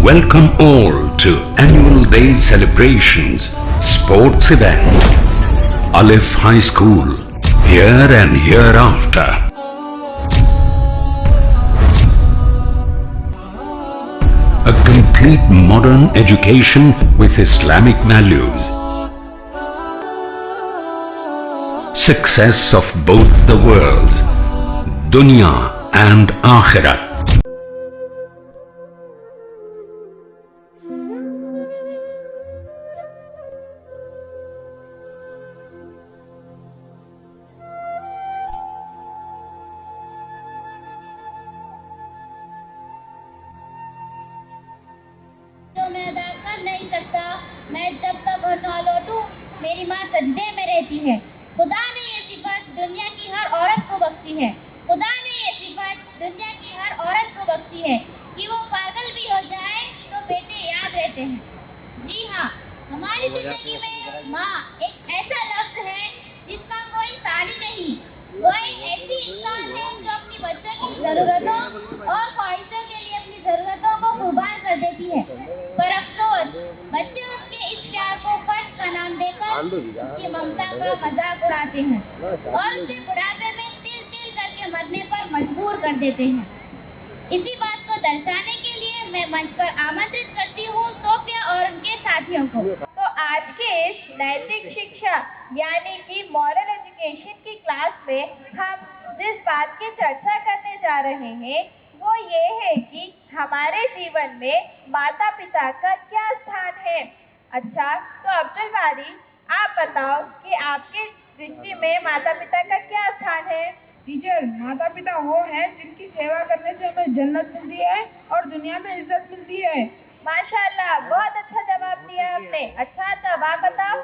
Welcome all to Annual Day Celebrations Sports Event. Alif High School, here and hereafter. A complete modern education with Islamic values. Success of both the worlds, Dunya and Akhirat. मैं अदा कर नहीं सकता। मैं जब तक घर न लौटूं, मेरी माँ सजदे में रहती है। खुदा ने ये सिफत दुनिया की हर औरत को बख्शी है। खुदा ने ये सिफत दुनिया की हर औरत को बख्शी है कि वो पागल भी हो जाए तो बेटे याद रहते हैं। जी हाँ, हमारी जिंदगी में माँ एक ऐसा लफ्ज है जिसका कोई सानी नहीं। वो एक ऐसी इंसान है जो अपनी बच्चों की ज़रूरतों और ख्वाहिशों के लिए अपनी ज़रूरतों को कुर्बान कर देती है। पर अफसोस, बच्चे उसके इस प्यार को फर्ज का नाम देकर उसकी ममता का मजाक उड़ाते हैं और उसे बुढ़ापे में तिल तिल करके मरने पर मजबूर कर देते हैं। इसी बात को दर्शाने के लिए मैं मंच पर आमंत्रित करती हूँ सोफिया और उनके साथियों को। तो आज के इस नैतिक शिक्षा यानी कि मॉरल एजुकेशन की क्लास में हम जिस बात की चर्चा करने जा रहे हैं वो ये है कि हमारे जीवन में माता पिता का क्या स्थान है। अच्छा, तो अब्दुल बारी, आप बताओ कि आपके दृष्टि में माता पिता का क्या स्थान है। टीचर, माता पिता वो हैं जिनकी सेवा करने से हमें जन्नत मिलती है और दुनिया में इज्जत मिलती है। माशाल्लाह, बहुत अच्छा जवाब दिया आपने। अच्छा, तो आप बताओ।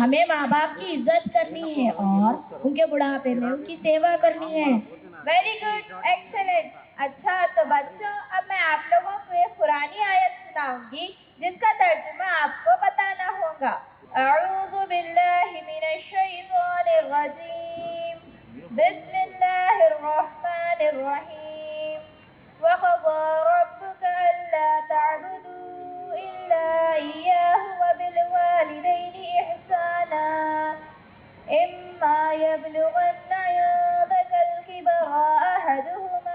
हमें माँ बाप की इज्जत करनी है और उनके बुढ़ापे में उनकी सेवा करनी है। Very good, excellent. अच्छा, तो बच्चों, अब मैं आप लोगों को एक पुरानी आयत सुनाऊंगी जिसका तर्जुमा आपको बताना होगा। अऊज़ु बिल्लाहि मिनश शैतानिर रजीम, बिस्मिल्लाहिर रहमानिर रहीम। वक़ज़ा रब्बुका अल्ला तअबुदू इल्ला इय्याहु व बिल वालिदैनि इहसाना इम्मा यबलुगन्ना इंदकल किबरा अहदुहुमा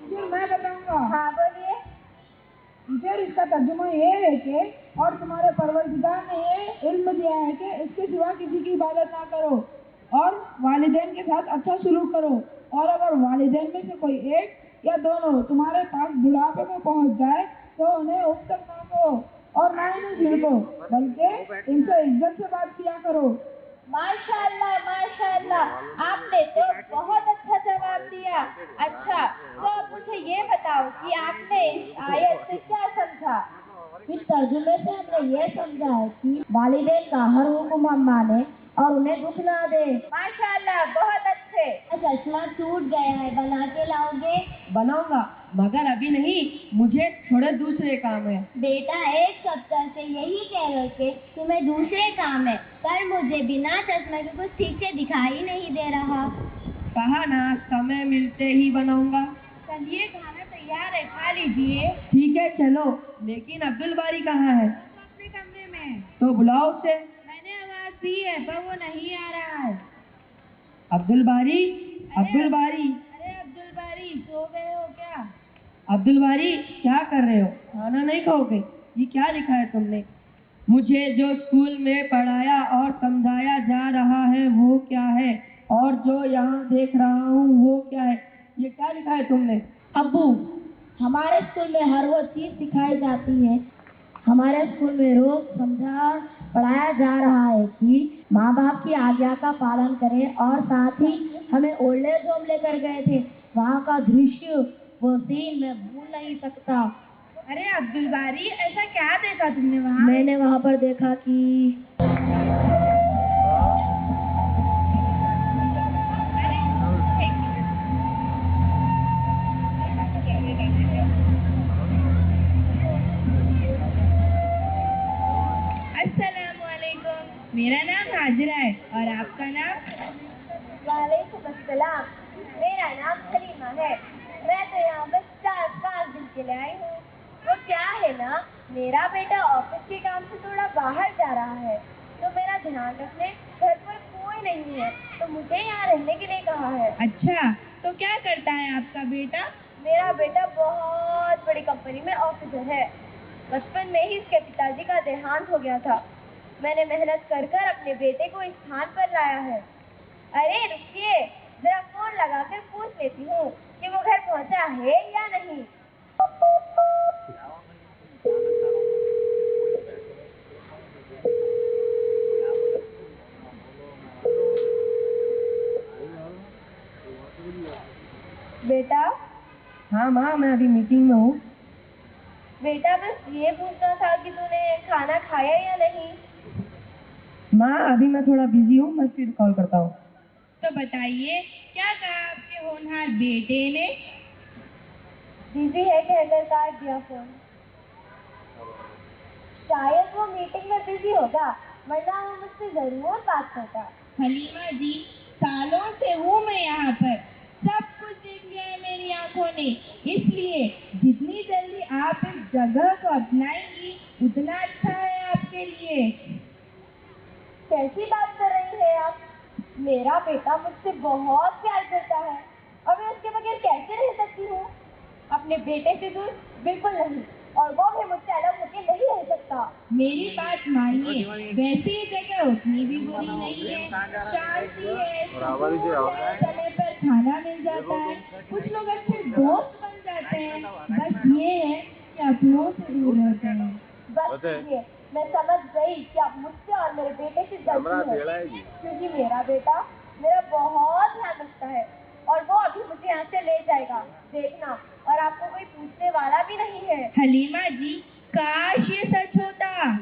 टीचर, मैं बताऊंगा। हाँ, बोलिए। टीचर, इसका तर्जुमा ये है कि और तुम्हारे परवरदिगार ने ये इल्म दिया है कि इसके सिवा किसी की इबादत ना करो और वालिदैन के साथ अच्छा सलूक करो, और अगर वालिदैन में से कोई एक या दोनों तुम्हारे पास बुढ़ापे को पहुंच जाए तो उन्हें उफ तक ना कहो और ना इन्हें झिड़को, बल्कि इनसे इज्जत से बात किया करो। माशाल्लाह, माशाल्लाह, आपने तो बहुत अच्छा जवाब दिया। अच्छा, तो अब मुझे ये बताओ कि आपने इस आयत से क्या समझा। इस तर्जुमे से हमने ये समझा है कि वालिदैन का हर हुक्म हम माने और उन्हें दुख ना दे। माशाल्लाह, बहुत अच्छे। चश्मा टूट गया है, बना के लाओगे? बनाऊंगा, मगर अभी नहीं, मुझे थोड़े दूसरे काम है। बेटा, एक सप्ताह से यही कह रहे कि तुम्हें दूसरे काम है, पर मुझे बिना चश्मे के कुछ ठीक से दिखाई नहीं दे रहा। कहा ना, समय मिलते ही बनाऊंगा। चलिए, खाना तैयार है, खा लीजिए। ठीक है, चलो। लेकिन अब्दुल बारी कहाँ है? अपने कमरे में। तो बुलाओ उसे। मैंने आवाज दी है पर वो नहीं आ रहा है। अब्दुल बारी, अब्दुल बारी, अरे अब्दुल बारी, सो गए हो क्या? अब्दुल बारी, क्या कर रहे हो? खाना नहीं खाओगे? ये क्या लिखा है तुमने? मुझे जो स्कूल में पढ़ाया और समझाया जा रहा है वो क्या है, और जो यहाँ देख रहा हूँ वो क्या है? ये क्या लिखा है तुमने? अब्बू, हमारे स्कूल में हर वो चीज़ सिखाई जाती है। हमारे स्कूल में रोज समझा पढ़ाया जा रहा है कि माँ बाप की आज्ञा का पालन करें, और साथ ही हमें ओल्ड एज होम लेकर गए थे। वहाँ का दृश्य, वो सीन मैं भूल नहीं सकता। अरे अब्दुल बारी, ऐसा क्या देखा तुमने वहाँ? मैंने वहाँ पर देखा कि मेरा नाम हाजिरा है और आपका नाम? वालेकुम अस्सलाम। मेरा नाम हलीमा है। मैं तो यहाँ बस 4-5 दिन के लिए आई हूँ। वो क्या है ना, मेरा बेटा ऑफिस के काम से थोड़ा बाहर जा रहा है, तो मेरा ध्यान रखने घर पर कोई नहीं है, तो मुझे यहाँ रहने के लिए कहा है। अच्छा, तो क्या करता है आपका बेटा? मेरा बेटा बहुत बड़ी कंपनी में ऑफिसर है। बचपन में ही इसके पिताजी का देहांत हो गया था। मैंने मेहनत कर कर अपने बेटे को इस स्थान पर लाया है। अरे रुकिए, जरा फोन लगाकर पूछ लेती हूँ कि वो घर पहुँचा है या नहीं। बेटा। हाँ माँ, मैं अभी मीटिंग में हूँ। बेटा बस ये पूछना था कि तूने खाना खाया या नहीं। माँ अभी मैं थोड़ा बिजी हूँ, मैं फिर कॉल करता हूँ। तो बताइए, क्या कहा आपके होनहार बेटे ने? बिजी है कहकर काट दिया फोन। शायद वो मीटिंग में बिजी होगा, वरना वो मुझसे जरूर बात करता। हलीमा जी, सालों से हूँ मैं यहाँ पर, सब कुछ देख लिया है मेरी आंखों ने, इसलिए जितनी जल्दी आप इस जगह को अपनाएंगी उतना अच्छा है आपके लिए। कैसी बात कर रही है आप? मेरा बेटा मुझसे बहुत प्यार करता है और मैं उसके बगैर कैसे रह सकती हूँ? अपने बेटे से दूर बिल्कुल नहीं, और वो भी मुझसे अलग होकर नहीं रह सकता। मेरी बात मानिए, वैसे ये जगह उतनी भी बुरी नहीं है, शांति है, सुकून है, समय पर खाना मिल जाता है, कुछ लोग अच्छे दोस्त बन जाते हैं, बस ये है कि अपनों से दूर रहते हैं। बस कीजिए, मैं समझ गई कि आप मुझसे और मेरे बेटे से जलती है, क्योंकि मेरा बेटा मेरा बहुत ध्यान रखता है और वो अभी मुझे यहाँ से ले जाएगा, देखना। और आपको कोई पूछने वाला भी नहीं है। हलीमा जी, काश ये सच होता।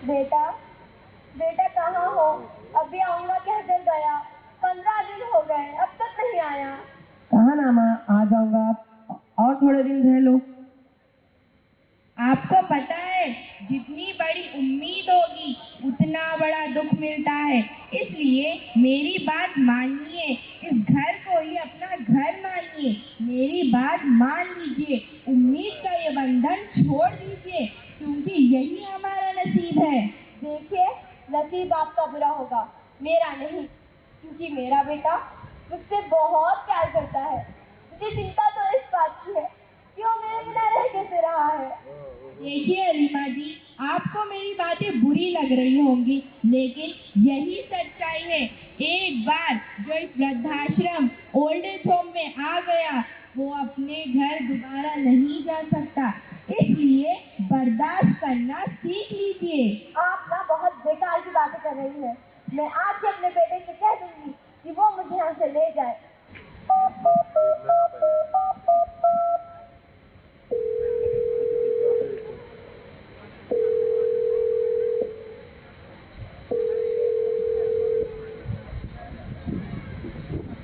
बेटा, बेटा कहाँ हो? अभी आऊँगा कह कर गया, 15 दिन हो गए, अब तक नहीं आया। कहा ना माँ, आ जाऊंगा, आप और थोड़े दिन रह लो। आपको पता है, जितनी बड़ी उम्मीद होगी उतना बड़ा दुख मिलता है, इसलिए मेरी बात मानिए, इस घर को ही अपना घर मानिए, मेरी बात मान लीजिए, उम्मीद का ये बंधन छोड़ दीजिए, क्योंकि यही हमारा नसीब है। देखिए, नसीब आपका बुरा होगा, मेरा नहीं, क्योंकि मेरा बेटा मुझसे बहुत प्यार करता है। मुझे चिंता तो इस बात की है कि वो मेरे बिना रह कैसे रहा है। देखिए हलीमा जी, आपको मेरी बातें बुरी लग रही होंगी, लेकिन यही सच्चाई है। एक बार जो इस वृद्धाश्रम ओल्ड एज होम में आ गया, वो अपने घर दोबारा नहीं जा सकता, इसलिए बर्दाश्त करना सीख लीजिए। आप ना बहुत बेकार की बातें कर रही हैं। मैं आज ही अपने बेटे से कह दूंगी कि वो मुझे यहाँ से ले जाए।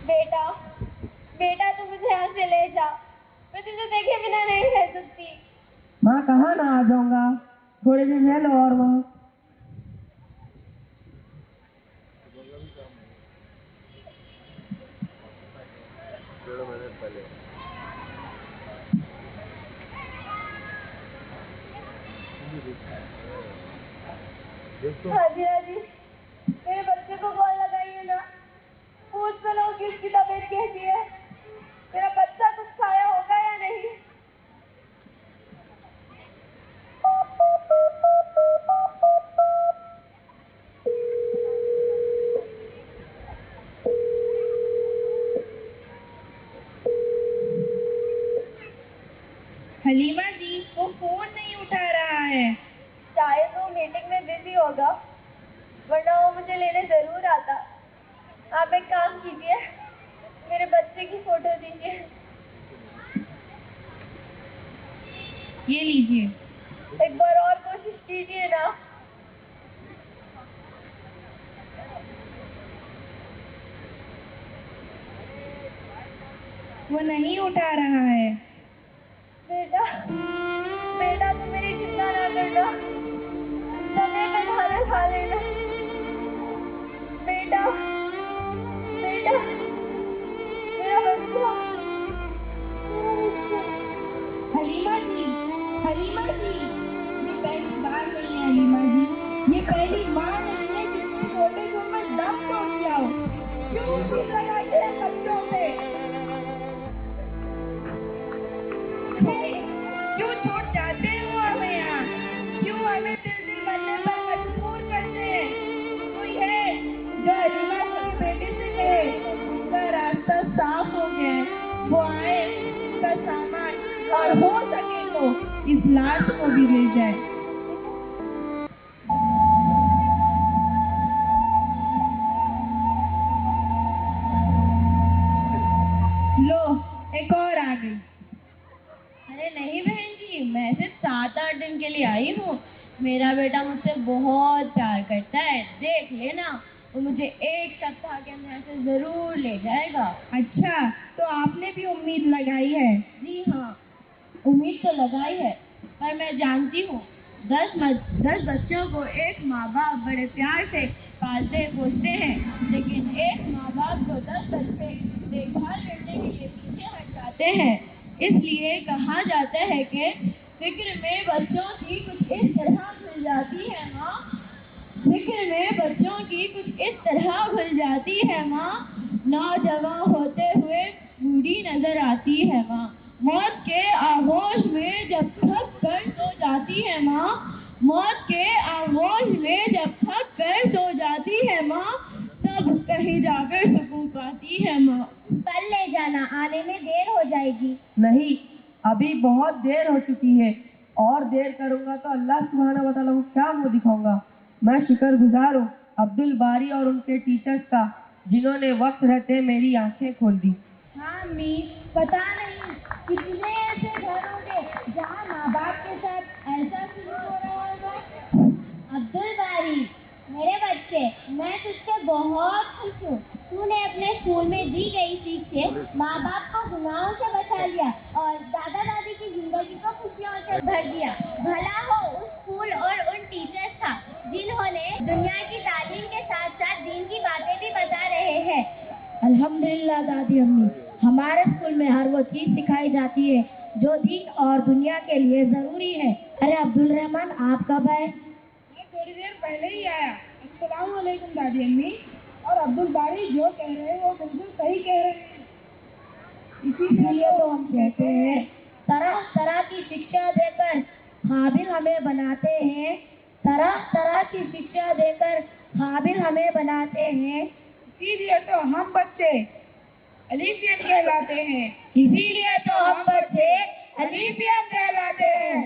बेटा, बेटा तू मुझे यहाँ से ले जा, मैं तुझे देखे बिना नहीं रह सकती। माँ कहा ना, आ जाऊंगा, थोड़े दिन रह लो। और वहाँ हाजिरा जी, मेरे बच्चे को कॉल लगाइए ना, पूछ तो लो कि उसकी तबीयत कैसी है। मेरा बच्चा कुछ खाया होगा या नहीं। हलीमा जी, वो फोन नहीं उठा रहा है। शायद वो मीटिंग में बिजी होगा, वरना वो मुझे लेने जरूर आता। आप एक काम कीजिए, मेरे बच्चे की फोटो दीजिए। ये लीजिए। एक बार और कोशिश कीजिए ना। वो नहीं उठा रहा है। बेटा बेटा तुम मेरी चिंता ना करना, समय पे खाना खा लेना। बेटा बेटा मेरा बच्चा मेरा बच्चा। हलीमा जी, ये पहली बार नहीं है हलीमा जी, ये पहली माँ नहीं है जिसने वोल्टेज होम में दम तोड़ दिया हो। क्यों उम्मीद लगाते हैं बच्चों से? क्यों छोड़ जाते हो हमें यहाँ? क्यों हमें दिल बनने पर मजबूर करते हैं? कोई है जो हलीमा जी के बेटे से कहे उनका रास्ता साफ हो गया है, वो आए, उनका सामान और हो सके तो इस लाश को भी ले जाए। लो एक और आ गई। अरे नहीं बहन जी, मैं सिर्फ 7-8 दिन के लिए आई हूँ। मेरा बेटा मुझसे बहुत प्यार करता है, देख लेना वो मुझे 1 सप्ताह के अंदर से जरूर ले जाएगा। अच्छा, तो आपने भी उम्मीद लगाई है? जी हाँ, उम्मीद तो लगाई है, पर मैं जानती हूँ 10 बच्चों को एक माँ बाप बड़े प्यार से पालते पोसते हैं, लेकिन एक माँ बाप को 10 बच्चे देखभाल करने के लिए पीछे हट जाते हैं। इसलिए कहा जाता है कि फिक्र में बच्चों की कुछ इस तरह घुल जाती है माँ, फिक्र में बच्चों की कुछ इस तरह घुल जाती है माँ, नौजवान होते हुए बूढ़ी नजर आती है माँ। मौत के आगोश में जब थक कर सो जाती है माँ, मौत के आगोश में जब थक कर सो जाती है माँ, तब कहीं जाकर सुकून पाती है माँ। कल ले जाना, आने में देर हो जाएगी। नहीं, अभी बहुत देर हो चुकी है, और देर करूंगा तो अल्लाह सुब्हानहू व तआला को क्या मुंह दिखाऊंगा। मैं शुक्रगुजार हूँ अब्दुल बारी और उनके टीचर्स का, जिन्होंने वक्त रहते मेरी आंखें खोल दी। हाँ अम्मी, पता नहीं कितने ऐसे घर होंगे जहाँ माँ बाप के साथ ऐसा शुरू हो रहा होगा। अब्दुल बारी, मेरे बच्चे, मैं तुझसे बहुत खुश हूँ। तूने अपने स्कूल में दी गई सीख से माँ बाप को गुनाहों से बचा लिया और दादा दादी की जिंदगी को खुशियों से भर दिया। भला हो उस स्कूल और उन टीचर्स का जिन्होंने दुनिया की तालीम के साथ साथ दीन की बातें भी बता रहे हैं। अल्हम्दुलिल्लाह दादी अम्मी, हमारे स्कूल में हर वो चीज़ सिखाई जाती है जो दीन और दुनिया के लिए ज़रूरी है। अरे अब्दुल रहमान, आप कब आए? मैं थोड़ी देर पहले ही आया। अस्सलाम वालेकुम दादी अम्मी। और अब्दुल बारी जो कह रहे हैं वो बिल्कुल सही कह रहे हैं। इसीलिए तो हम कहते हैं तरह तरह की शिक्षा देकर काबिल हमें बनाते हैं, तरह तरह की शिक्षा देकर काबिल हमें बनाते हैं। इसीलिए तो हम बच्चे अलीफियत कहलाते हैं। इसीलिए तो हम बच्चे अलीफियत कहलाते हैं।